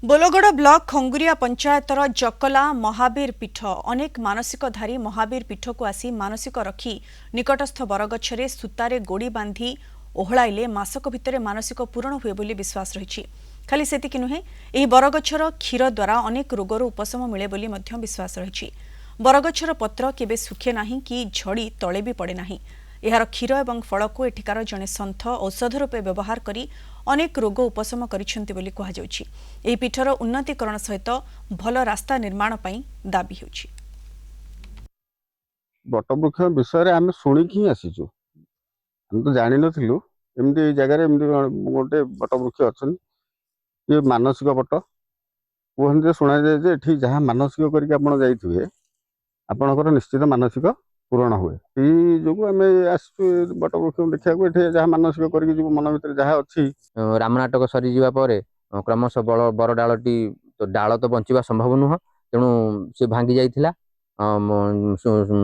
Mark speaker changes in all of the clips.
Speaker 1: बोलगड़ block खंगुरिया पंचायतर जकला Mahavir पीठ अनेक मानसिकधारी महावीर पीठ को आसी मानसिक रखी निकटस्थ बरगछरे सूतारे गोड़ी बांधी ओहळाइले मासक भितर मानसिक पूरण हुए बोली विश्वास रही। खाली सेतिकी नुहे एही बरगछर क्षीर द्वारा अनेक रोगर उपशम मिले बोली मध्य विश्वास रही। बरगछर पत्र केबे सुखे नाही कि झड़ी तले भी पड़े नाही। एहार क्षीर एवं फल को एठिकार जने सन्थ औषध रूपे व्यवहार करी अनेक रोग उपशम करिसेंति बोली कहा जाउछि। एही पीठर उन्नतीकरण सहित भल रास्ता निर्माण पई दाबी होछि।
Speaker 2: बटवृक्ष विषय आम शुणिकी आसीचु, हम तो जानी नथिलु एमती जगह एमती गोटे बटवृक्ष अच्छा ये मानसिक बट कहते शुणा जाए जे एठी जहाँ मानसिक करके आपण जाइथिबे आपणकर निश्चित मानसिक पूरण हुए। जो आम आसचु बटवृक्ष देखा ये जहाँ मानसिक करके मन भर जहाँ अच्छी
Speaker 3: राम नाटक सरी जावा परे क्रमश बर डालटी तो डाल तो बंचिबा संभव नुह, तेणु से भांगी जाइथिला,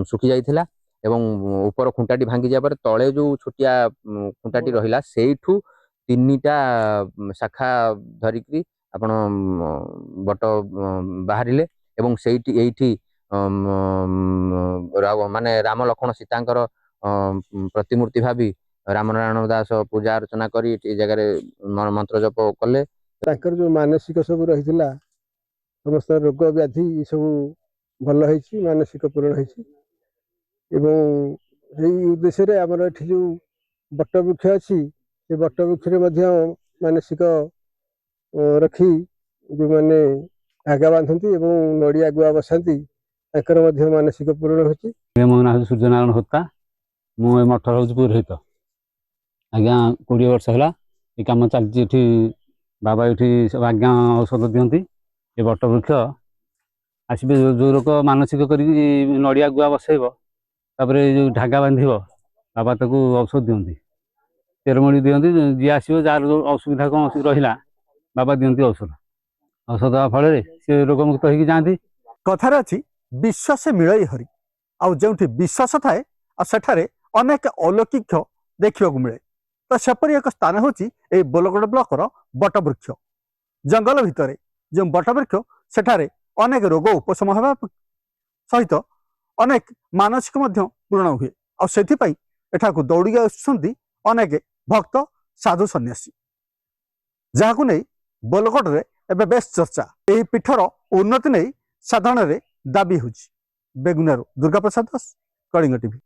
Speaker 3: सुखी जाइथिला एवं ऊपर खुंटाटी भांगी जा पर तले जो छोटिया खुंटाटी रहिला सेठू तीनटा शाखा धरिकी आपण बट बाहरिले एवं सेठी एठी माने राम लक्ष्मण सीतांकर प्रतिमूर्ति भावी रामनारायण दास पूजा अर्चना करी जगह मंत्र जप कले।
Speaker 4: जो मानसिक सब रही समस्त रोग व्याधि सब भल है मानसिक पूरण है उद्देश्य आमर ये जो बटवृक्ष अच्छी से बटवृक्ष मानसिक रखी जो मैंने आगा बांधती नड़िया गुआ बसाती मानसिक पूरण हो।
Speaker 5: मो ना सूर्यनारायण होता मुझे मठ हूँ पुरोहित आज्ञा 20 वर्ष है ये कम चलती बाबा ये सब आज्ञा औषध दिखती ये बटवृक्ष आसबे जो लोक मानसिक कर नड़िया गुआ बसैब तापर जो ढागा बांध बाबा ताक औषध दिखती चेरमूली दिखती जी आसो जार असुविधा कौन रहा बाबा दिखती औषध औषध फल सी रोगमुक्त हो जाती।
Speaker 6: कथार अच्छी विश्वास मिलई हरि आउ जो विश्वास थाए सेठारे अनेक अलौकिक देखा मिले तो सेपरी एक स्थान हूँ बोलगड़ ब्लॉकर बटवृक्ष जंगल भितर जो बटवृक्ष सेठारे अनेक रोग उपशम होगा सहित अनेक मानसिक पूर्ण हुए आठाक दौड़ी आसुंच अनेक भक्त साधु सन्यासी जहां नहीं बोलगड़ एवं बेस चर्चा यही पीठर उन्नति नहीं साधारण दाबी होची। बेगुनारू दुर्गा प्रसाद दास, कलिंग टीवी।